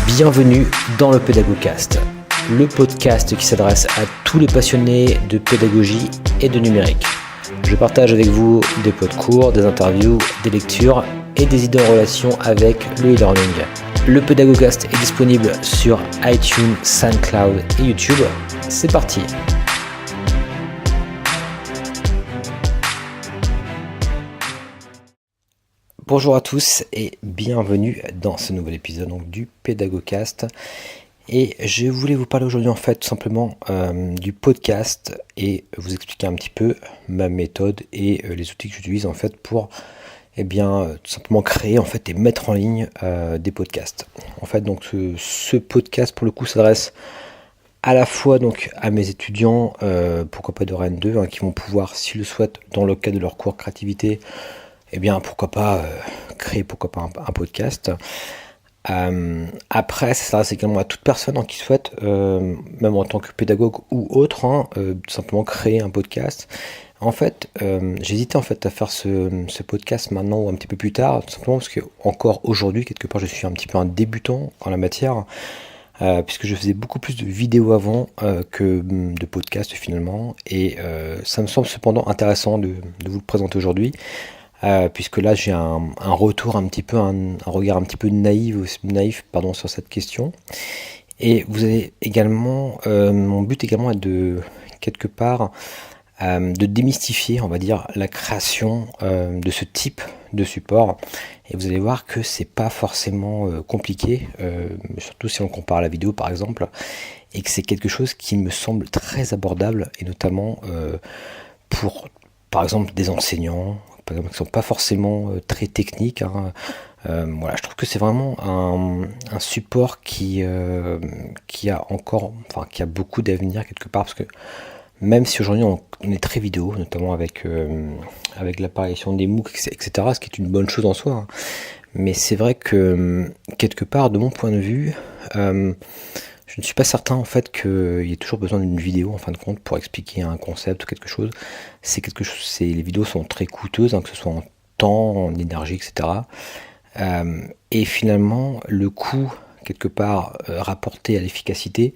Bienvenue dans le Pédagogcast, le podcast qui s'adresse à tous les passionnés de pédagogie et de numérique. Je partage avec vous des pods courts, des interviews, des lectures et des idées en relation avec le e-learning. Le Pédagogcast est disponible sur iTunes, SoundCloud et YouTube. C'est parti! Bonjour à tous et bienvenue dans ce nouvel épisode du Pédagogcast. Et je voulais vous parler aujourd'hui tout simplement du podcast et vous expliquer un petit peu ma méthode et les outils que j'utilise pour tout simplement créer et mettre en ligne des podcasts. Ce podcast pour le coup s'adresse à la fois à mes étudiants, pourquoi pas de Rennes 2, qui vont pouvoir, s'ils le souhaitent, dans le cadre de leur cours créativité, pourquoi pas créer un podcast. Après, ça s'adresse également à toute personne qui souhaite, même en tant que pédagogue ou autre, tout simplement créer un podcast. J'hésitais à faire ce podcast maintenant ou un petit peu plus tard, tout simplement parce que encore aujourd'hui, quelque part, je suis un petit peu un débutant en la matière, puisque je faisais beaucoup plus de vidéos avant que de podcasts finalement, et ça me semble cependant intéressant de vous le présenter aujourd'hui. Puisque là j'ai un retour un regard un petit peu naïf sur cette question. Et vous avez également, mon but également est de quelque part de démystifier, on va dire, la création de ce type de support. Et vous allez voir que c'est pas forcément compliqué, surtout si on compare à la vidéo par exemple, et que c'est quelque chose qui me semble très abordable, et notamment pour par exemple des enseignants, par exemple, qui ne sont pas forcément très techniques. Je trouve que c'est vraiment un support qui a beaucoup d'avenir quelque part, parce que même si aujourd'hui on est très vidéo, notamment avec l'apparition des MOOC, etc., ce qui est une bonne chose en soi, mais c'est vrai que quelque part, de mon point de vue, je ne suis pas certain qu'il y ait toujours besoin d'une vidéo en fin de compte pour expliquer un concept ou quelque chose. Les vidéos sont très coûteuses, que ce soit en temps, en énergie, etc. Et finalement, le coût quelque part rapporté à l'efficacité,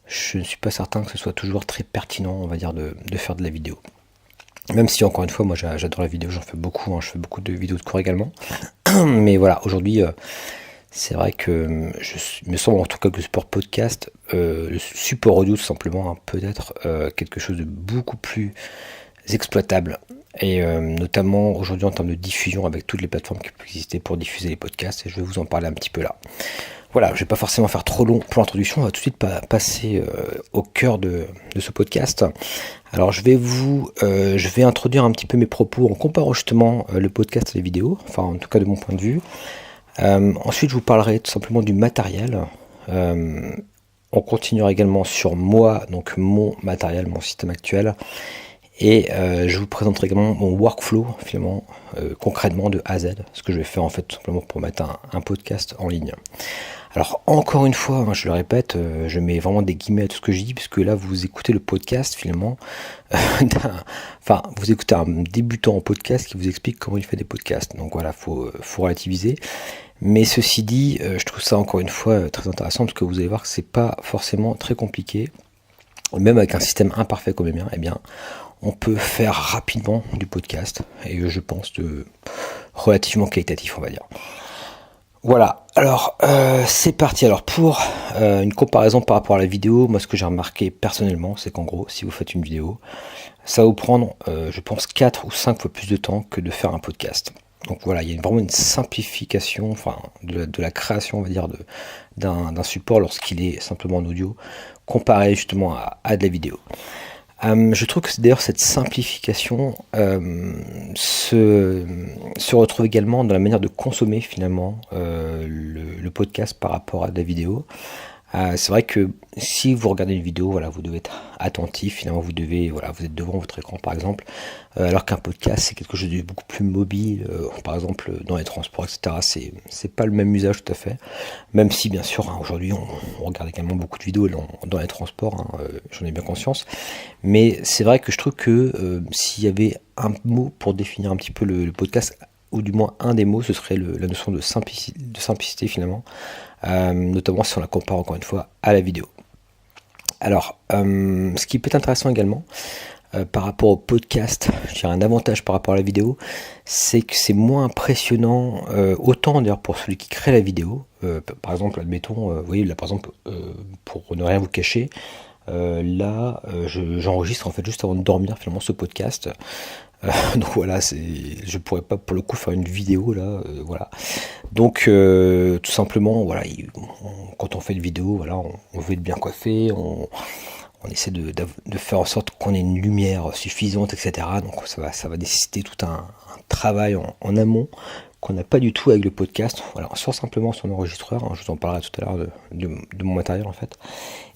je ne suis pas certain que ce soit toujours très pertinent, on va dire, de faire de la vidéo. Même si encore une fois, moi j'adore la vidéo, j'en fais beaucoup, je fais beaucoup de vidéos de cours également. Mais voilà, aujourd'hui, c'est vrai que il me semble en tout cas que le support podcast, le support audio tout simplement, peut être quelque chose de beaucoup plus exploitable. Et notamment aujourd'hui en termes de diffusion avec toutes les plateformes qui peuvent exister pour diffuser les podcasts, et je vais vous en parler un petit peu là. Voilà, je vais pas forcément faire trop long pour l'introduction, on va tout de suite passer au cœur de ce podcast. Alors je vais introduire un petit peu mes propos en comparant justement le podcast et les vidéos, en tout cas de mon point de vue. Ensuite je vous parlerai tout simplement du matériel. On continuera également sur moi, donc mon matériel, mon système actuel. Et je vous présenterai également mon workflow finalement, concrètement de A à Z, ce que je vais faire tout simplement pour mettre un podcast en ligne. Alors encore une fois, je le répète, je mets vraiment des guillemets à tout ce que je dis, puisque là vous écoutez le podcast finalement, vous écoutez un débutant en podcast qui vous explique comment il fait des podcasts. Donc voilà, faut relativiser. Mais ceci dit, je trouve ça encore une fois très intéressant, parce que vous allez voir que c'est pas forcément très compliqué. Même avec un système imparfait comme le mien, on peut faire rapidement du podcast, et je pense relativement qualitatif, on va dire. Voilà, alors c'est parti. Alors pour une comparaison par rapport à la vidéo, moi ce que j'ai remarqué personnellement, c'est qu'en gros, si vous faites une vidéo, ça va vous prendre, je pense, 4 ou 5 fois plus de temps que de faire un podcast. Donc voilà, il y a vraiment une simplification de la création, on va dire, d'un support lorsqu'il est simplement en audio, comparé justement à de la vidéo. Je trouve que d'ailleurs cette simplification se retrouve également dans la manière de consommer finalement le podcast par rapport à de la vidéo. C'est vrai que si vous regardez une vidéo, vous devez être attentif, finalement vous êtes devant votre écran par exemple, alors qu'un podcast c'est quelque chose de beaucoup plus mobile, par exemple dans les transports, etc. C'est pas le même usage tout à fait, même si bien sûr aujourd'hui on regarde également beaucoup de vidéos dans les transports, j'en ai bien conscience, mais c'est vrai que je trouve que s'il y avait un mot pour définir un petit peu le podcast ou du moins un des mots, ce serait la notion de simplicité finalement, notamment si on la compare encore une fois à la vidéo. Alors, ce qui peut être intéressant également, par rapport au podcast, j'ai un avantage par rapport à la vidéo, c'est que c'est moins impressionnant, autant d'ailleurs pour celui qui crée la vidéo. Par exemple, admettons, vous voyez là par exemple, pour ne rien vous cacher, j'enregistre en fait juste avant de dormir finalement ce podcast. Donc voilà, je pourrais pas pour le coup faire une vidéo là, voilà. Donc tout simplement, voilà, quand on fait une vidéo, voilà, on veut être bien coiffé, on essaie de faire en sorte qu'on ait une lumière suffisante, etc. Donc ça va nécessiter tout un travail en amont qu'on n'a pas du tout avec le podcast. Voilà, on sort simplement son enregistreur, hein, je vous en parlerai tout à l'heure de mon matériel en fait.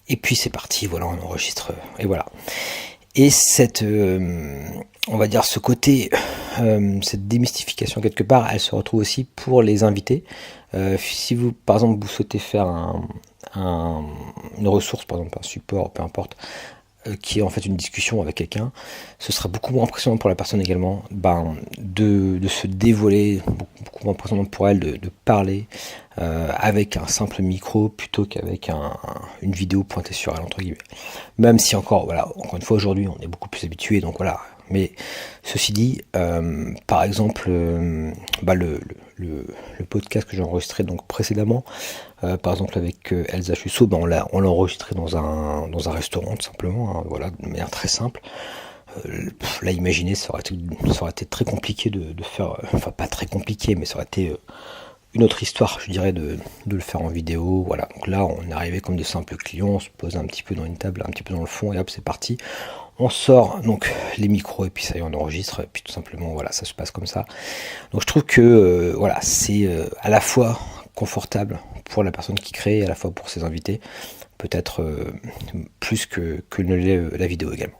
Et puis c'est parti, voilà, on enregistre, et voilà. Et on va dire ce côté, cette démystification quelque part, elle se retrouve aussi pour les invités. Si vous, par exemple, vous souhaitez faire une ressource, par exemple un support, peu importe, qui est en fait une discussion avec quelqu'un, ce sera beaucoup moins impressionnant pour la personne également, de se dévoiler, beaucoup moins impressionnant pour elle de parler avec un simple micro plutôt qu'avec une vidéo pointée sur elle, entre guillemets. Même si encore une fois aujourd'hui on est beaucoup plus habitué, donc voilà. Mais ceci dit, par exemple, le podcast que j'ai enregistré donc précédemment, par exemple avec Elsa Chusso, on l'a enregistré dans un restaurant tout simplement, hein, voilà, de manière très simple. Là, imaginez, ça aurait été très compliqué de faire, enfin pas très compliqué, mais ça aurait été une autre histoire, je dirais, de le faire en vidéo. Voilà, donc là, on est arrivé comme de simples clients, on se pose un petit peu dans une table, un petit peu dans le fond, et hop, c'est parti. On sort donc les micros, et puis ça y est, on enregistre, et puis tout simplement, voilà, ça se passe comme ça. Donc je trouve que, voilà, c'est à la fois confortable pour la personne qui crée, et à la fois pour ses invités, peut-être plus que ne l'est la vidéo également.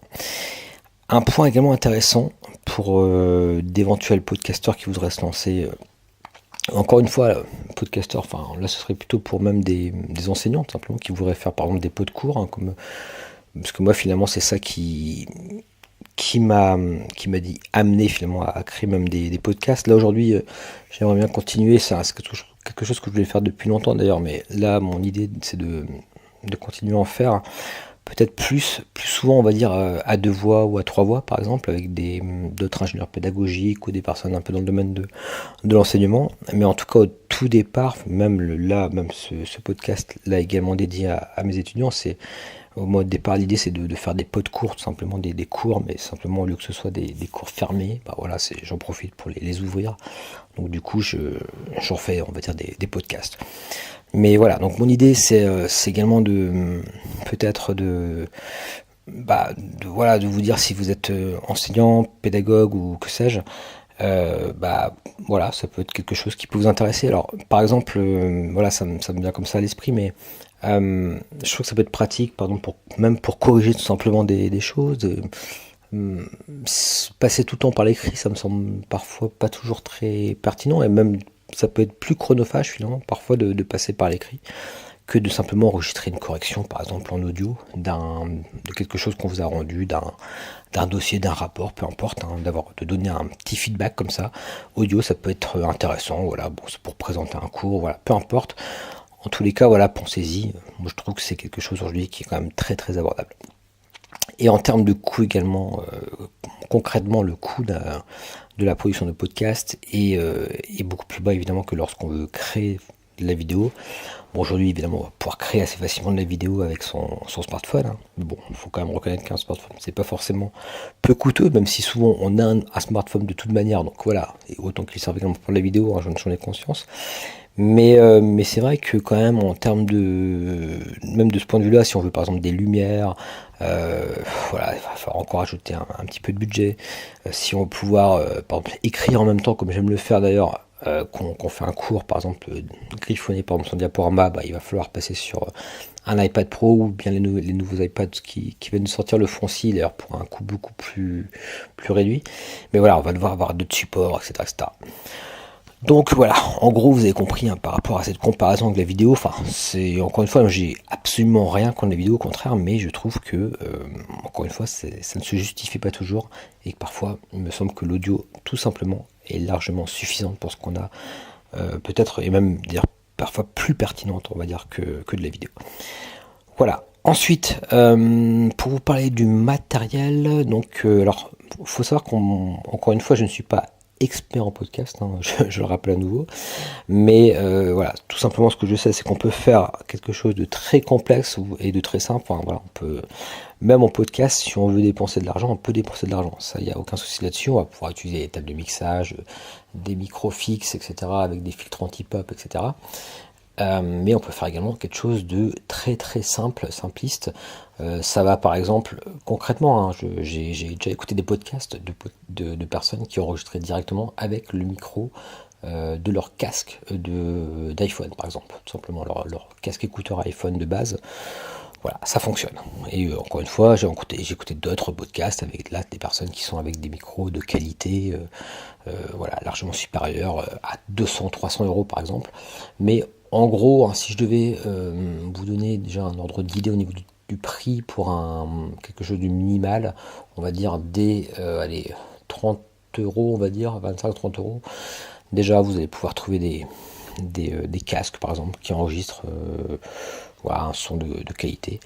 Un point également intéressant pour d'éventuels podcasteurs qui voudraient se lancer. Encore une fois, podcasteur, enfin là ce serait plutôt pour même des enseignants tout simplement qui voudraient faire par exemple des pots de cours, hein, parce que moi finalement c'est ça qui m'a dit amené finalement à créer même des podcasts. Là aujourd'hui j'aimerais bien continuer, c'est quelque chose que je voulais faire depuis longtemps d'ailleurs, mais là mon idée c'est de continuer à en faire. Peut-être plus souvent, on va dire, à 2 voix ou à 3 voix, par exemple, avec d'autres ingénieurs pédagogiques ou des personnes un peu dans le domaine de l'enseignement. Mais en tout cas, au tout départ, même ce podcast là également dédié à mes étudiants, c'est au mois de départ, l'idée c'est de faire des pots de cours, tout simplement des cours, mais simplement au lieu que ce soit des cours fermés, voilà, j'en profite pour les ouvrir. Donc du coup, j'en fais, on va dire, des podcasts. Mais voilà, donc mon idée c'est également peut-être de vous dire si vous êtes enseignant, pédagogue ou que sais-je, voilà, ça peut être quelque chose qui peut vous intéresser. Alors par exemple, voilà, ça me vient comme ça à l'esprit, mais je trouve que ça peut être pratique, par exemple, même pour corriger tout simplement des choses. Passer tout le temps par l'écrit, ça me semble parfois pas toujours très pertinent, et même ça peut être plus chronophage finalement parfois de passer par l'écrit que de simplement enregistrer une correction par exemple en audio de quelque chose qu'on vous a rendu, d'un dossier, d'un rapport, peu importe, hein, de donner un petit feedback comme ça. Audio, ça peut être intéressant, voilà, bon, c'est pour présenter un cours, voilà, peu importe. En tous les cas, voilà, pensez-y. Moi je trouve que c'est quelque chose aujourd'hui qui est quand même très très abordable. Et en termes de coût également, concrètement le coût de la production de podcast est beaucoup plus bas évidemment que lorsqu'on veut créer de la vidéo. Bon, aujourd'hui évidemment on va pouvoir créer assez facilement de la vidéo avec son smartphone, hein. Mais bon, il faut quand même reconnaître qu'un smartphone c'est pas forcément peu coûteux, même si souvent on a un smartphone de toute manière, donc voilà, et autant qu'il serve également pour la vidéo, hein, j'en ai conscience. Mais c'est vrai que quand même en termes même de ce point de vue-là, si on veut par exemple des lumières, voilà, il va falloir encore ajouter un petit peu de budget. Si on veut pouvoir par exemple écrire en même temps, comme j'aime le faire d'ailleurs, qu'on fait un cours par exemple griffonner par exemple son diaporama, il va falloir passer sur un iPad Pro ou bien les nouveaux iPads qui viennent de sortir, le font aussi d'ailleurs pour un coût beaucoup plus réduit. Mais voilà, on va devoir avoir d'autres supports, etc., etc. Donc voilà, en gros vous avez compris, hein, par rapport à cette comparaison avec la vidéo, enfin c'est encore une fois, j'ai absolument rien contre la vidéo, au contraire, mais je trouve que encore une fois ça ne se justifie pas toujours et que parfois il me semble que l'audio tout simplement est largement suffisante pour ce qu'on a, peut-être, et même dire parfois plus pertinente, on va dire, que de la vidéo. Voilà. Ensuite, pour vous parler du matériel, donc, alors, faut savoir qu'encore une fois, je ne suis pas expert en podcast, hein, je le rappelle à nouveau, mais voilà, tout simplement ce que je sais, c'est qu'on peut faire quelque chose de très complexe et de très simple. Enfin, voilà, on peut, même en podcast, si on veut dépenser de l'argent, on peut dépenser de l'argent. Ça, il n'y a aucun souci là-dessus. On va pouvoir utiliser des tables de mixage, des micros fixes, etc., avec des filtres anti-pop, etc. Mais on peut faire également quelque chose de très très simple, simpliste. Ça va par exemple, concrètement, hein, j'ai déjà écouté des podcasts de personnes qui enregistraient directement avec le micro de leur casque d'iPhone par exemple, tout simplement leur casque écouteur iPhone de base. Voilà, ça fonctionne. Et encore une fois, j'ai écouté d'autres podcasts avec là des personnes qui sont avec des micros de qualité, voilà, largement supérieure à 200-300 euros par exemple. Mais en gros, hein, si je devais vous donner déjà un ordre d'idée au niveau du prix pour quelque chose de minimal, on va dire des allez, 30 euros, on va dire 25-30 euros. Déjà, vous allez pouvoir trouver des casques par exemple qui enregistrent voilà, un son de qualité.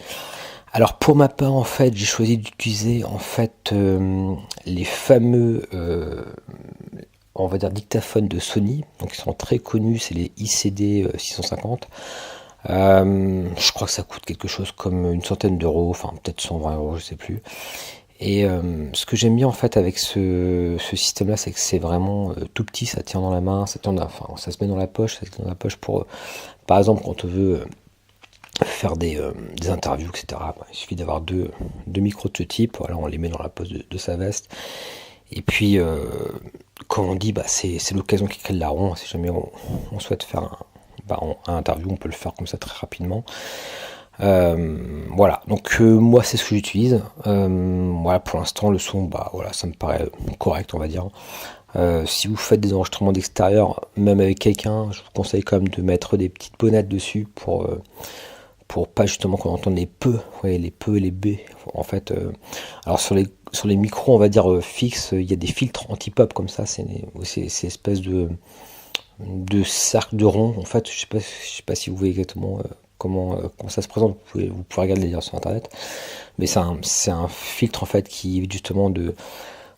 Alors pour ma part, en fait, j'ai choisi d'utiliser en fait les fameux on va dire dictaphones de Sony, donc ils sont très connus, c'est les ICD 650. Je crois que ça coûte quelque chose comme une centaine d'euros, enfin peut-être 120 euros, je sais plus. Et ce que j'aime bien en fait avec ce système-là, c'est que c'est vraiment tout petit, ça tient dans la main, enfin, ça se met dans la poche, ça se met dans la poche pour, par exemple, quand on veut faire des interviews, etc. Il suffit d'avoir deux micros de ce type, voilà, on les met dans la poche de sa veste. Et puis, quand on dit, c'est l'occasion qui crée le larron, si jamais on souhaite faire un interview, on peut le faire comme ça très rapidement. Voilà, donc moi c'est ce que j'utilise. Voilà, pour l'instant le son, voilà, ça me paraît correct, on va dire. Si vous faites des enregistrements d'extérieur, même avec quelqu'un, je vous conseille quand même de mettre des petites bonnettes dessus pour pas justement qu'on entende les peu, ouais, les peu et les B. En fait, alors sur les micros, on va dire fixes, il y a des filtres anti-pop comme ça, c'est espèce de cercle de rond. En fait, je sais pas si vous voyez exactement comment ça se présente. Vous pouvez regarder les liens sur internet, mais c'est un filtre en fait qui évite justement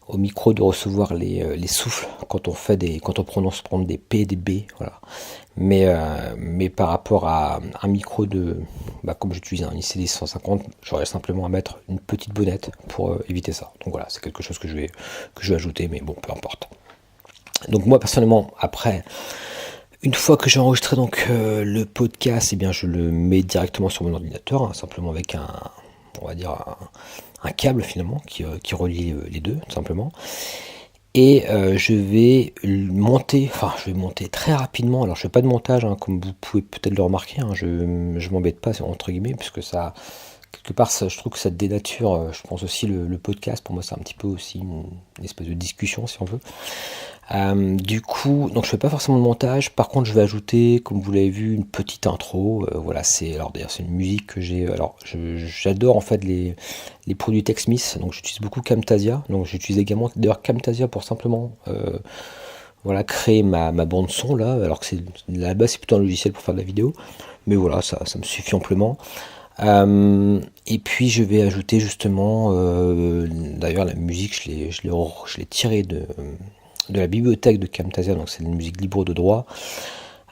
au micro de recevoir les souffles quand on prononce prendre des P et des B, voilà. Mais par rapport à un micro comme j'utilise un ICD 150, j'aurais simplement à mettre une petite bonnette pour éviter ça. Donc voilà, c'est quelque chose que je vais ajouter, mais bon, peu importe. Donc moi personnellement, après, une fois que j'ai enregistré donc le podcast, eh bien je le mets directement sur mon ordinateur, hein, simplement avec on va dire un câble finalement qui relie les deux, tout simplement. Et je vais monter très rapidement. Alors je fais pas de montage, hein, comme vous pouvez peut-être le remarquer, hein, je m'embête pas entre guillemets, puisque ça, quelque part, je trouve que ça dénature, je pense aussi le podcast. Pour moi, c'est un petit peu aussi une espèce de discussion, si on veut. Du coup, donc je fais pas forcément de montage. Par contre, je vais ajouter, comme vous l'avez vu, une petite intro. Voilà, d'ailleurs c'est une musique que j'ai. Alors, j'adore en fait les produits TechSmith. Donc, j'utilise beaucoup Camtasia. Donc, j'utilise également d'ailleurs Camtasia pour simplement voilà, créer ma bande son là. Alors que là-bas, c'est plutôt un logiciel pour faire de la vidéo. Mais voilà, ça me suffit amplement. Et puis je vais ajouter justement, d'ailleurs la musique, je l'ai tirée de la bibliothèque de Camtasia, donc c'est une musique libre de droit.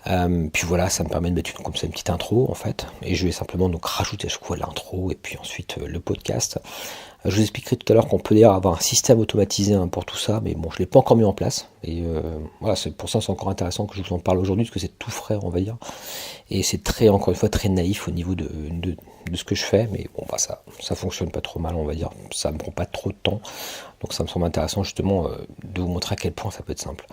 Puis voilà, ça me permet de mettre comme ça une petite intro en fait, et je vais simplement donc rajouter à chaque fois l'intro et puis ensuite le podcast. Je vous expliquerai tout à l'heure qu'on peut d'ailleurs avoir un système automatisé pour tout ça, mais bon, je l'ai pas encore mis en place. Et voilà, c'est pour ça c'est encore intéressant que je vous en parle aujourd'hui, parce que c'est tout frais, on va dire. Et c'est encore une fois, très naïf au niveau de ce que je fais, mais bon, ça fonctionne pas trop mal, on va dire. Ça me prend pas trop de temps, donc ça me semble intéressant justement de vous montrer à quel point ça peut être simple.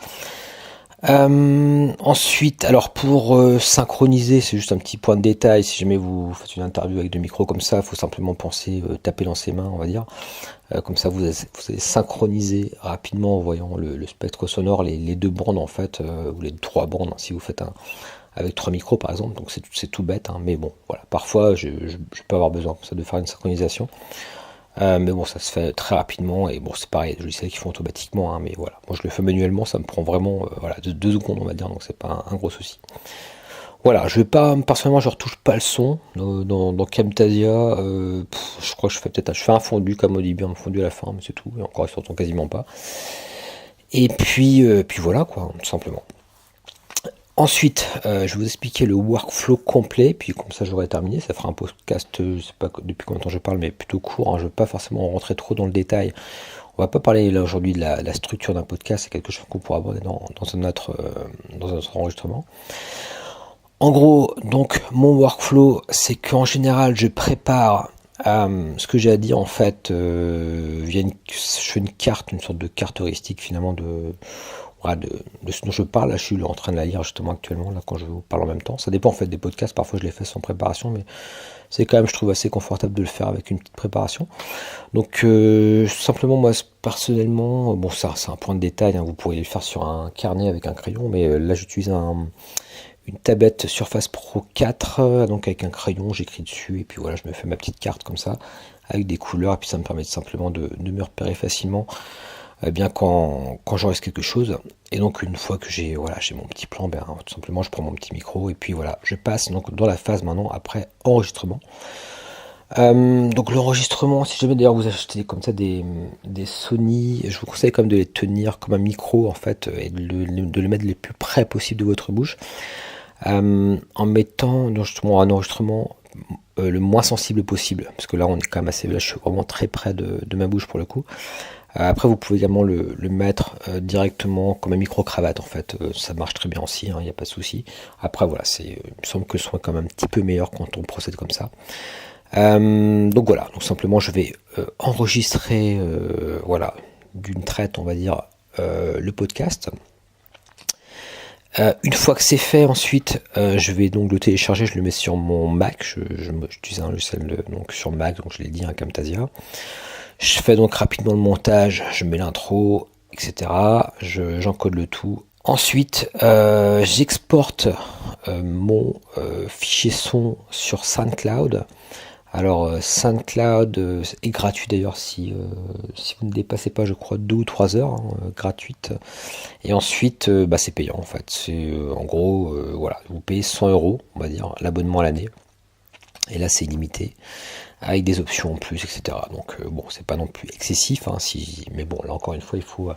Ensuite, alors pour synchroniser, c'est juste un petit point de détail. Si jamais vous faites une interview avec deux micros comme ça, il faut simplement penser taper dans ses mains, on va dire. Comme ça, vous allez synchroniser rapidement en voyant le spectre sonore, les deux bandes en fait, ou les trois bandes, hein, si vous faites avec trois micros par exemple. Donc c'est tout bête, hein, mais bon, voilà. Parfois, je peux avoir besoin comme ça de faire une synchronisation. Mais bon, ça se fait très rapidement, et bon, c'est pareil, les logiciels qui font automatiquement, hein, mais voilà. Moi, je le fais manuellement, ça me prend vraiment, voilà, de 2 secondes, on va dire, donc c'est pas un gros souci. Voilà, je vais pas, personnellement, je retouche pas le son dans Camtasia. Je crois que je fais un fondu comme au début, un fondu à la fin, mais c'est tout. Et encore, il s'entend quasiment pas. Et puis voilà, quoi, tout simplement. Ensuite, je vais vous expliquer le workflow complet, puis comme ça j'aurai terminé. Ça fera un podcast, je sais pas depuis combien de temps je parle, mais plutôt court, hein. Je ne vais pas forcément rentrer trop dans le détail. On va pas parler là aujourd'hui de la structure d'un podcast, c'est quelque chose qu'on pourra aborder dans un autre enregistrement. En gros, donc mon workflow, c'est qu'en général, je prépare ce que j'ai à dire en fait je fais une carte, une sorte de carte heuristique finalement voilà, de ce dont je parle. Là, je suis en train de la lire justement actuellement, là, quand je vous parle en même temps. Ça dépend en fait des podcasts, parfois je les fais sans préparation, mais c'est quand même, je trouve, assez confortable de le faire avec une petite préparation. Donc simplement, moi personnellement, bon, ça c'est un point de détail, hein, vous pourriez le faire sur un carnet avec un crayon, mais là j'utilise une tablette Surface Pro 4, donc avec un crayon, j'écris dessus, et puis voilà, je me fais ma petite carte comme ça, avec des couleurs, et puis ça me permet simplement de me repérer facilement, bien quand j'enregistre quelque chose. Et donc une fois que j'ai mon petit plan, tout simplement je prends mon petit micro, et puis voilà, je passe donc dans la phase maintenant après enregistrement. Donc l'enregistrement, si jamais d'ailleurs vous achetez comme ça des Sony, je vous conseille quand même de les tenir comme un micro en fait, et de le mettre le plus près possible de votre bouche. En mettant justement un enregistrement le moins sensible possible, parce que là on est quand même assez, là je suis vraiment très près de ma bouche pour le coup. Après vous pouvez également le mettre directement comme un micro-cravate en fait, ça marche très bien aussi, il n'y a pas de souci. Après voilà, il me semble que ce soit quand même un petit peu meilleur quand on procède comme ça. Donc voilà, donc simplement je vais enregistrer voilà, d'une traite on va dire le podcast. Une fois que c'est fait, ensuite, je vais donc le télécharger, je le mets sur mon Mac. J'utilise un logiciel donc sur Mac, donc je l'ai dit, un Camtasia. Je fais donc rapidement le montage, je mets l'intro, etc. J'encode le tout. Ensuite, j'exporte mon fichier son sur SoundCloud. Alors SoundCloud est gratuit d'ailleurs si vous ne dépassez pas, je crois, 2 ou 3 heures, gratuite. Et ensuite c'est payant en fait. C'est en gros voilà, vous payez 100 € on va dire l'abonnement à l'année. Et là c'est illimité avec des options en plus, etc. Donc bon, c'est pas non plus excessif, hein, mais bon, là encore une fois, il faut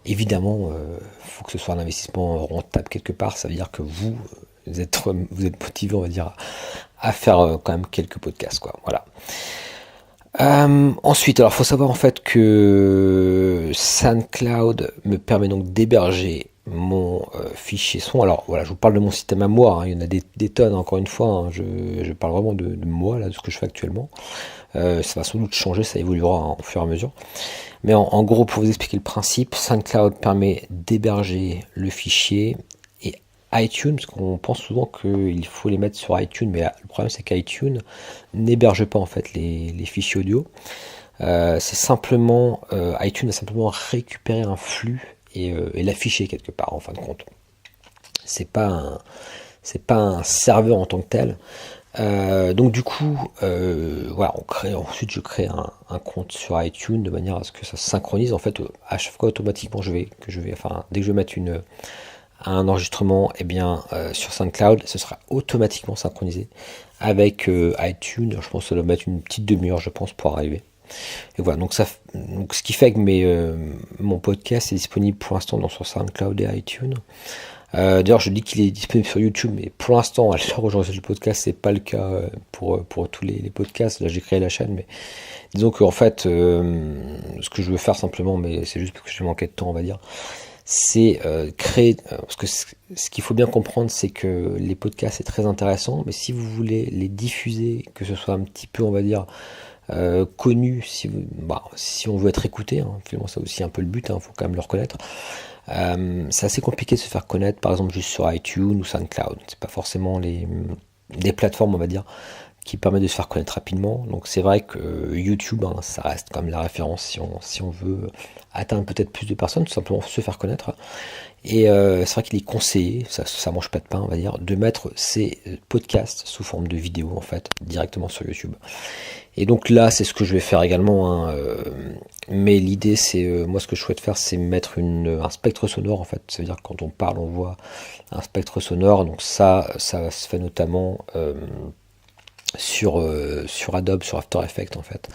évidemment faut que ce soit un investissement rentable quelque part. Ça veut dire que vous êtes motivé, on va dire, à faire quand même quelques podcasts, quoi. Voilà. Ensuite, alors faut savoir en fait que SoundCloud me permet donc d'héberger mon fichier son. Alors voilà, je vous parle de mon système à moi, hein, il y en a des tonnes, encore une fois, hein, je parle vraiment de moi, là, de ce que je fais actuellement. Ça va sans doute changer, ça évoluera, hein, au fur et à mesure. Mais en gros, pour vous expliquer le principe, SoundCloud permet d'héberger le fichier, et iTunes, parce qu'on pense souvent qu'il faut les mettre sur iTunes, mais le problème c'est qu'iTunes n'héberge pas en fait les fichiers audio. C'est simplement iTunes a simplement récupéré un flux et l'afficher quelque part en fin de compte. C'est pas un serveur en tant que tel. Donc du coup, voilà, ensuite je crée un compte sur iTunes de manière à ce que ça se synchronise. En fait, à chaque fois automatiquement, dès que je vais mettre un enregistrement, sur SoundCloud, ce sera automatiquement synchronisé avec iTunes. Je pense que ça doit mettre une petite demi-heure, je pense, pour arriver. Et voilà, donc ce qui fait que mon podcast est disponible pour l'instant sur SoundCloud et iTunes. D'ailleurs, je dis qu'il est disponible sur YouTube, mais pour l'instant, à l'heure où j'enregistre le podcast, c'est pas le cas pour tous les podcasts. Là, j'ai créé la chaîne, mais disons qu'en fait, ce que je veux faire simplement, mais c'est juste parce que j'ai manqué de temps, on va dire, c'est créer, parce que ce qu'il faut bien comprendre, c'est que les podcasts c'est très intéressant, mais si vous voulez les diffuser, que ce soit un petit peu, on va dire, connu, si on veut être écouté, hein, finalement c'est aussi un peu le but, faut quand même le reconnaître. C'est assez compliqué de se faire connaître, par exemple juste sur iTunes ou SoundCloud. C'est pas forcément les plateformes, on va dire, qui permet de se faire connaître rapidement. Donc c'est vrai que YouTube, hein, ça reste quand même la référence si on veut atteindre peut-être plus de personnes, tout simplement se faire connaître. Et c'est vrai qu'il est conseillé, ça mange pas de pain on va dire, de mettre ces podcasts sous forme de vidéo en fait, directement sur YouTube. Et donc là c'est ce que je vais faire également, hein, mais l'idée c'est, moi ce que je souhaite faire c'est mettre un spectre sonore en fait, ça veut dire que quand on parle on voit un spectre sonore, donc ça se fait notamment sur Adobe, sur After Effects en fait.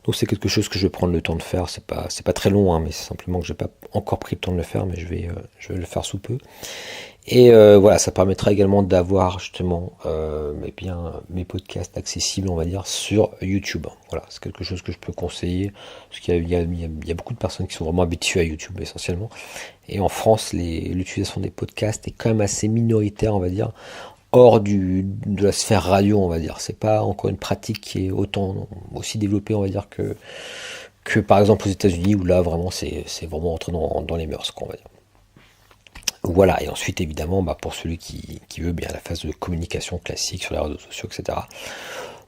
Donc c'est quelque chose que je vais prendre le temps de faire, c'est pas très long, hein, mais c'est simplement que j'ai pas encore pris le temps de le faire, mais je vais le faire sous peu. Et voilà, ça permettra également d'avoir justement mes podcasts accessibles, on va dire, sur YouTube. Voilà, c'est quelque chose que je peux conseiller, parce qu'il y a beaucoup de personnes qui sont vraiment habituées à YouTube essentiellement. Et en France, l'utilisation des podcasts est quand même assez minoritaire, on va dire, hors de la sphère radio, on va dire. C'est pas encore une pratique qui est aussi développée, on va dire, que par exemple aux États-Unis, où là vraiment c'est vraiment entré dans les mœurs, quoi, on va dire. Voilà, et ensuite évidemment, pour celui qui veut bien la phase de communication classique sur les réseaux sociaux, etc.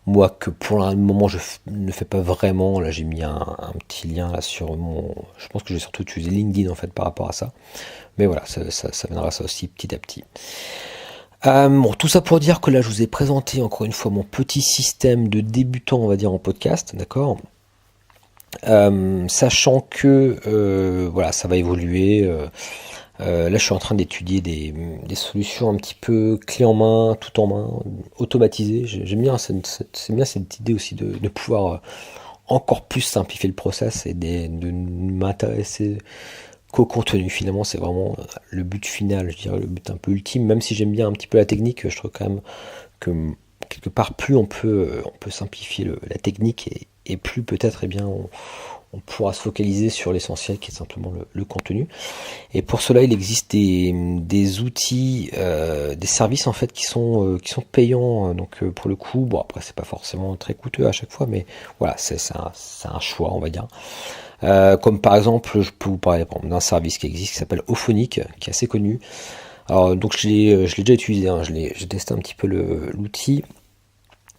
Moi que pour le moment je ne fais pas vraiment, là j'ai mis un petit lien là sur je pense que j'ai surtout utilisé LinkedIn en fait par rapport à ça. Mais voilà, ça viendra ça aussi petit à petit. Bon, tout ça pour dire que là je vous ai présenté encore une fois mon petit système de débutant on va dire en podcast, d'accord, sachant que voilà ça va évoluer. Là je suis en train d'étudier des solutions un petit peu clé en main, tout en main, automatisées. J'aime bien cette idée aussi de pouvoir encore plus simplifier le process et de m'intéresser qu'au contenu. Finalement c'est vraiment le but final, je dirais le but un peu ultime, même si j'aime bien un petit peu la technique, je trouve quand même que quelque part plus on peut simplifier la technique et plus peut-être on pourra se focaliser sur l'essentiel qui est simplement le contenu. Et pour cela il existe des outils, des services en fait qui sont payants, donc pour le coup, bon après c'est pas forcément très coûteux à chaque fois, mais voilà c'est un choix on va dire. Comme par exemple, je peux vous parler d'un service qui existe qui s'appelle Auphonic, qui est assez connu. Alors donc je l'ai déjà utilisé, hein, j'ai testé un petit peu l'outil.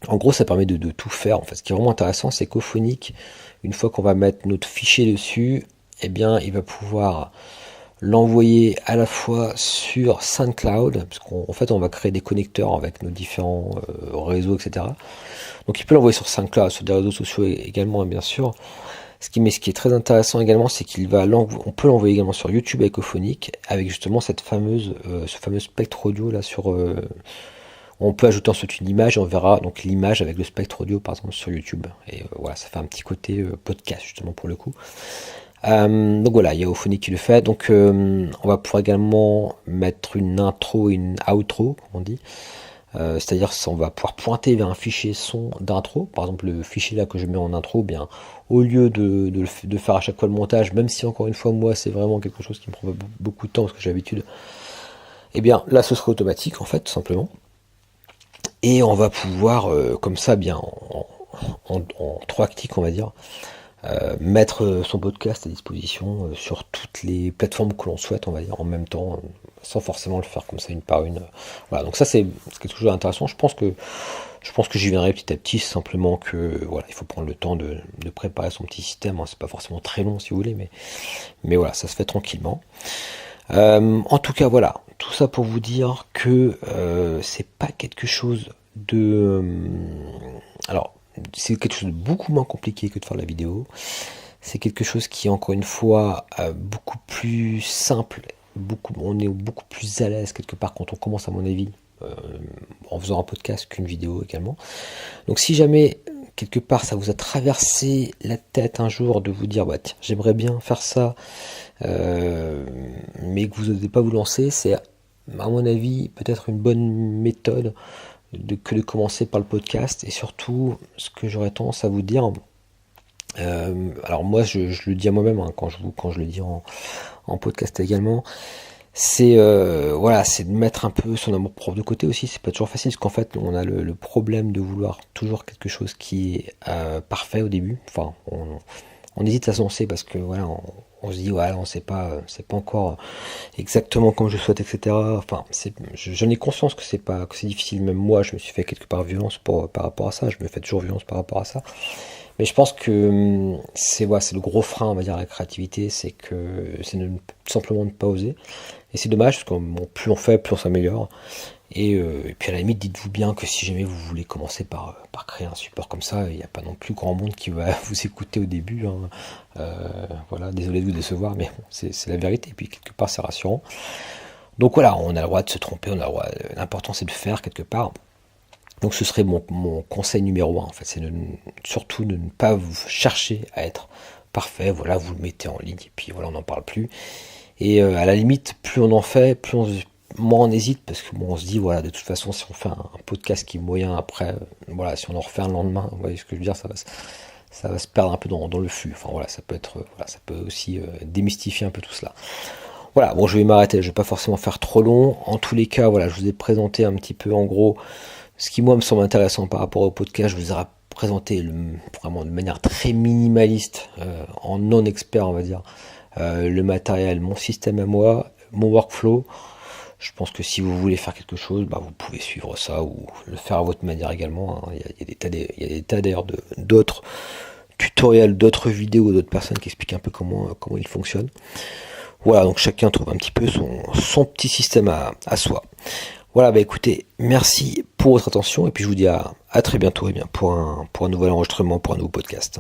En gros ça permet de tout faire en fait. Ce qui est vraiment intéressant c'est qu'Auphonic, une fois qu'on va mettre notre fichier dessus, eh bien il va pouvoir l'envoyer à la fois sur SoundCloud, parce qu'en fait on va créer des connecteurs avec nos différents réseaux, etc. Donc il peut l'envoyer sur SoundCloud, sur des réseaux sociaux également, bien sûr. Ce qui est très intéressant également, c'est on peut l'envoyer également sur YouTube avec Auphonic, avec justement ce fameux spectre audio là on peut ajouter ensuite une image et on verra donc l'image avec le spectre audio par exemple sur YouTube. Et voilà, ça fait un petit côté podcast justement pour le coup. Donc voilà, il y a Auphonic qui le fait. Donc on va pouvoir également mettre une intro et une outro, comme on dit. C'est-à-dire on va pouvoir pointer vers un fichier son d'intro, par exemple le fichier là que je mets en intro, bien au lieu de faire à chaque fois le montage, même si encore une fois moi c'est vraiment quelque chose qui me prend beaucoup de temps parce que j'ai l'habitude, et bien là ce sera automatique en fait tout simplement. Et on va pouvoir comme ça bien en 3 clics on va dire, mettre son podcast à disposition sur toutes les plateformes que l'on souhaite, on va dire, en même temps, sans forcément le faire comme ça une par une. Voilà, donc ça c'est quelque chose d'intéressant. Je pense que j'y viendrai petit à petit, simplement que voilà, il faut prendre le temps de préparer son petit système, hein. C'est pas forcément très long si vous voulez, mais voilà, ça se fait tranquillement. En tout cas, voilà, tout ça pour vous dire que c'est pas quelque chose de... alors, c'est quelque chose de beaucoup moins compliqué que de faire la vidéo. C'est quelque chose qui est encore une fois beaucoup plus simple. On est beaucoup plus à l'aise quelque part quand on commence à mon avis en faisant un podcast qu'une vidéo également. Donc si jamais quelque part ça vous a traversé la tête un jour de vous dire bah tiens j'aimerais bien faire ça mais que vous n'osez pas vous lancer, c'est à mon avis peut-être une bonne méthode que de commencer par le podcast. Et surtout ce que j'aurais tendance à vous dire, alors moi je le dis à moi-même hein, quand je le dis en podcast également, c'est voilà, c'est de mettre un peu son amour propre de côté aussi. C'est pas toujours facile parce qu'en fait on a le problème de vouloir toujours quelque chose qui est parfait au début. Enfin on hésite à se lancer parce que voilà on se dit ouais, on sait pas, c'est pas encore exactement comme je souhaite, etc. Enfin, j'en ai conscience que c'est difficile. Même moi, je me suis fait quelque part violence par rapport à ça. Je me fais toujours violence par rapport à ça. Mais je pense que c'est le gros frein, on va dire, à la créativité, tout simplement ne pas oser. Et c'est dommage parce que plus on fait, plus on s'améliore. Et puis à la limite, dites-vous bien que si jamais vous voulez commencer par créer un support comme ça, il n'y a pas non plus grand monde qui va vous écouter au début, hein. Voilà, désolé de vous décevoir, mais bon, c'est la vérité. Et puis quelque part, c'est rassurant. Donc voilà, on a le droit de se tromper, on a le droit. L'important, c'est de faire quelque part. Donc ce serait mon conseil numéro un, en fait, c'est surtout de ne pas vous chercher à être parfait. Voilà, vous le mettez en ligne et puis voilà, on n'en parle plus. Et à la limite, plus on en fait, moins on hésite parce que bon, on se dit voilà, de toute façon, si on fait un podcast qui est moyen après, voilà, si on en refait un le lendemain, vous voyez ce que je veux dire, ça va se perdre un peu dans le flux. Enfin voilà, ça peut aussi démystifier un peu tout cela. Voilà, bon, je vais m'arrêter, je vais pas forcément faire trop long. En tous les cas, voilà, je vous ai présenté un petit peu en gros ce qui moi me semble intéressant par rapport au podcast. Je vous ai présenté vraiment de manière très minimaliste, en non expert on va dire, le matériel, mon système à moi, mon workflow. Je pense que si vous voulez faire quelque chose, bah, vous pouvez suivre ça ou le faire à votre manière également, hein. Il y a des tas d'ailleurs d'autres tutoriels, d'autres vidéos, d'autres personnes qui expliquent un peu comment il fonctionne. Voilà, donc chacun trouve un petit peu son petit système à soi. Voilà, bah écoutez, merci pour votre attention et puis je vous dis à très bientôt pour un nouvel enregistrement, pour un nouveau podcast.